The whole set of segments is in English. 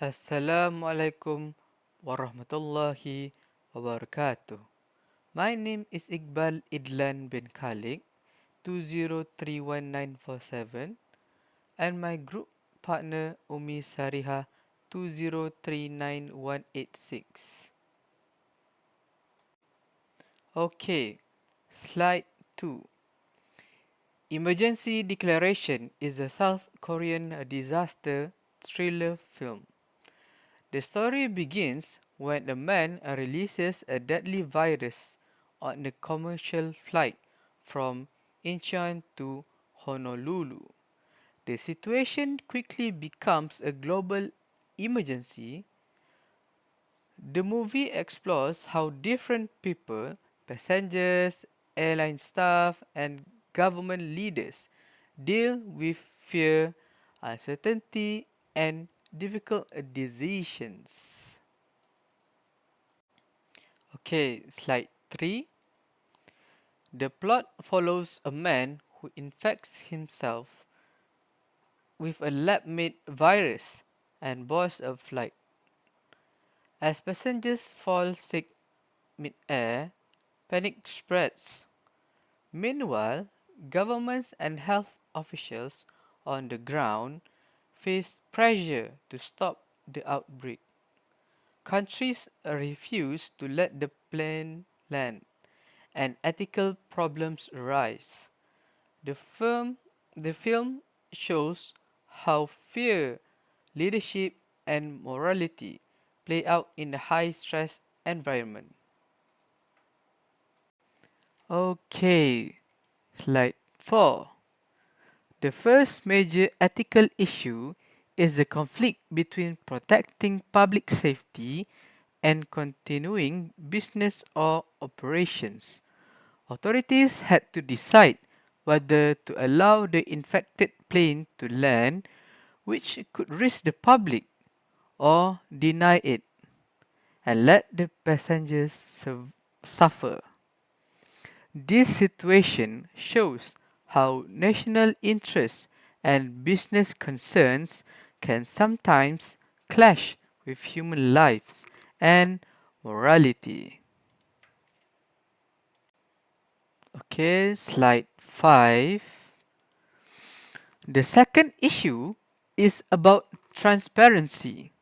Assalamualaikum warahmatullahi wabarakatuh. My name is Iqbal Idlan bin Khalid, 2031947, and my group partner Umi Sariha 2039186. Okay, slide 2. Emergency Declaration is a South Korean disaster thriller film. The story begins when a man releases a deadly virus on a commercial flight from Incheon to Honolulu. The situation quickly becomes a global emergency. The movie explores how different people, passengers, airline staff, and government leaders deal with fear, uncertainty, and difficult decisions. Okay, slide 3. The plot follows a man who infects himself with a lab made virus and boards a flight. As passengers fall sick mid-air, panic spreads. Meanwhile, governments and health officials on the ground face pressure to stop the outbreak. Countries refuse to let the plane land, and ethical problems arise. The film, the film shows how fear, leadership, and morality play out in a high stress environment. Okay, slide 4. The first major ethical issue is the conflict between protecting public safety and continuing business or operations. Authorities had to decide whether to allow the infected plane to land, which could risk the public, or deny it and let the passengers suffer. This situation shows how national interests and business concerns can sometimes clash with human lives and morality. Okay, slide 5. The second issue is about transparency.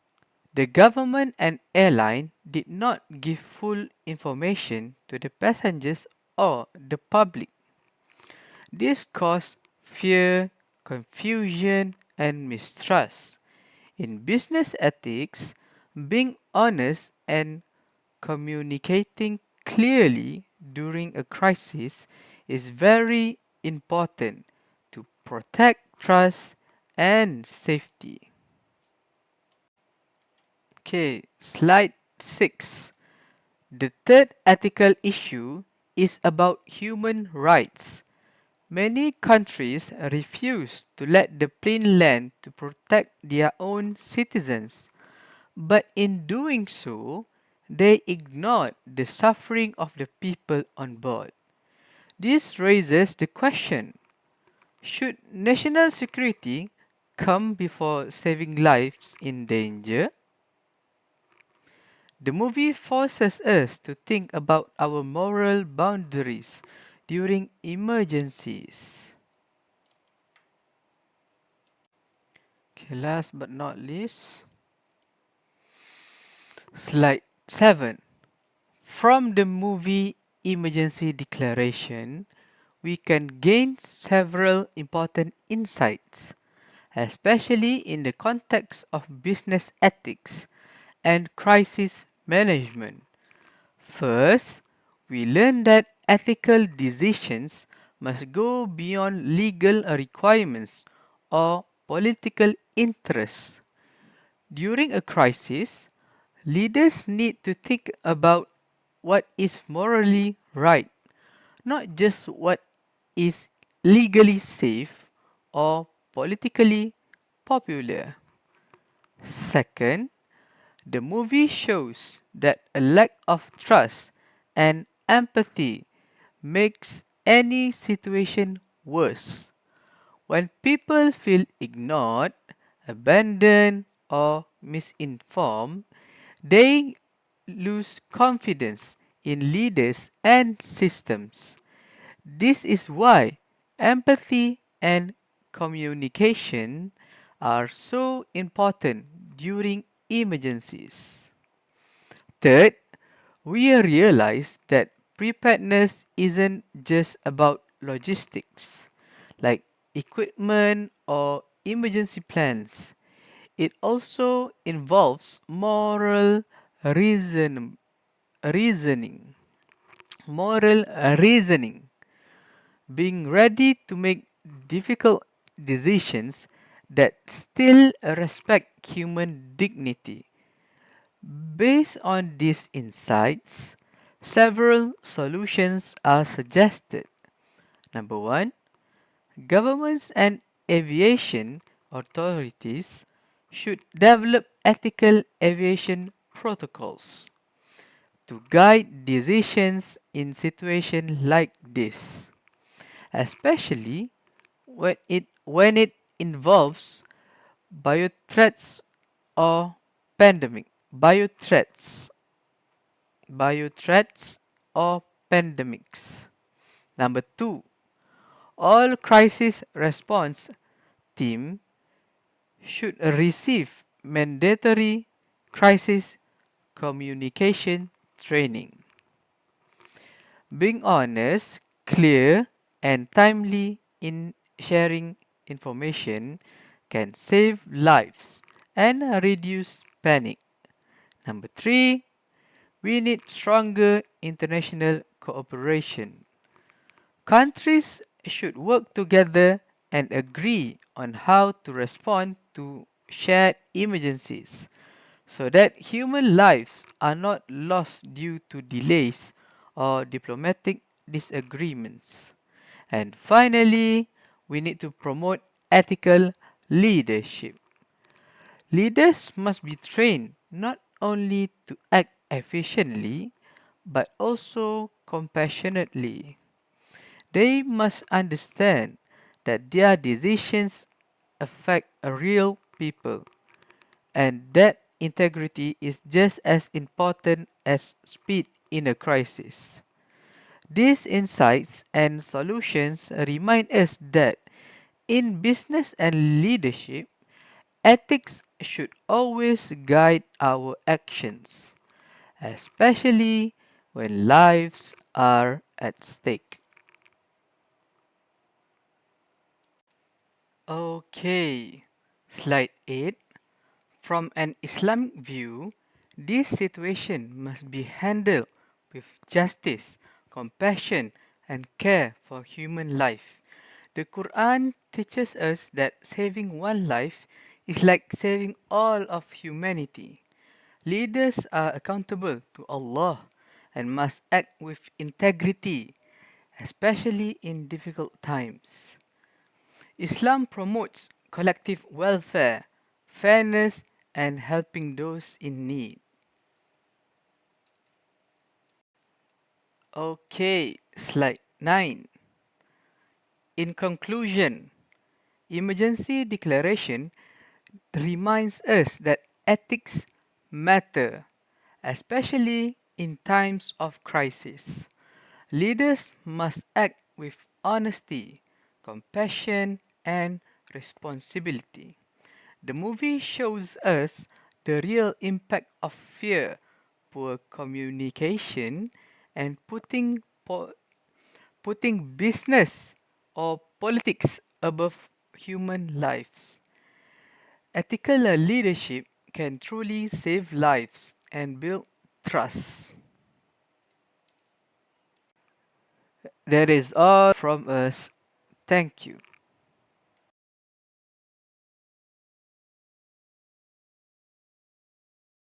The government and airline did not give full information to the passengers or the public. This caused fear, confusion, and mistrust. In business ethics, being honest and communicating clearly during a crisis is very important to protect trust and safety. Okay, slide 6. The third ethical issue is about human rights. Many countries refuse to let the plane land to protect their own citizens, but in doing so, they ignore the suffering of the people on board. This raises the question: should national security come before saving lives in danger? The movie forces us to think about our moral boundaries during emergencies. Okay, last but not least, slide 7. From the movie Emergency Declaration, we can gain several important insights, especially in the context of business ethics and crisis management. First, we learn that ethical decisions must go beyond legal requirements or political interests. During a crisis, leaders need to think about what is morally right, not just what is legally safe or politically popular. Second, the movie shows that a lack of trust and empathy makes any situation worse. When people feel ignored, abandoned, or misinformed, they lose confidence in leaders and systems. This is why empathy and communication are so important during emergencies. Third, we realize that preparedness isn't just about logistics, like equipment or emergency plans. It also involves reasoning, moral reasoning, being ready to make difficult decisions that still respect human dignity. Based on these insights, several solutions are suggested. Number one, governments and aviation authorities should develop ethical aviation protocols to guide decisions in situations like this, especially when it involves biothreats or pandemic biothreats biothreats or pandemics. Number 2, all crisis response team should receive mandatory crisis communication training. Being honest, clear, and timely in sharing information can save lives and reduce panic. Number 3, we need stronger international cooperation. Countries should work together and agree on how to respond to shared emergencies so that human lives are not lost due to delays or diplomatic disagreements. And finally, we need to promote ethical leadership. Leaders must be trained not only to act efficiently but also compassionately. They must understand that their decisions affect a real people and that integrity is just as important as speed in a crisis. These insights and solutions remind us that in business and leadership, ethics should always guide our actions, especially when lives are at stake. Okay, slide 8. From an Islamic view, this situation must be handled with justice, compassion, and care for human life. The Quran teaches us that saving one life is like saving all of humanity. Leaders are accountable to Allah and must act with integrity, especially in difficult times. Islam promotes collective welfare, fairness, and helping those in need. Okay, slide 9. In conclusion, emergency declaration reminds us that ethics matter, especially in times of crisis. Leaders must act with honesty, compassion, and responsibility. The movie shows us the real impact of fear, poor communication, and putting business or politics above human lives. Ethical leadership can truly save lives and build trust. That is all from us. Thank you.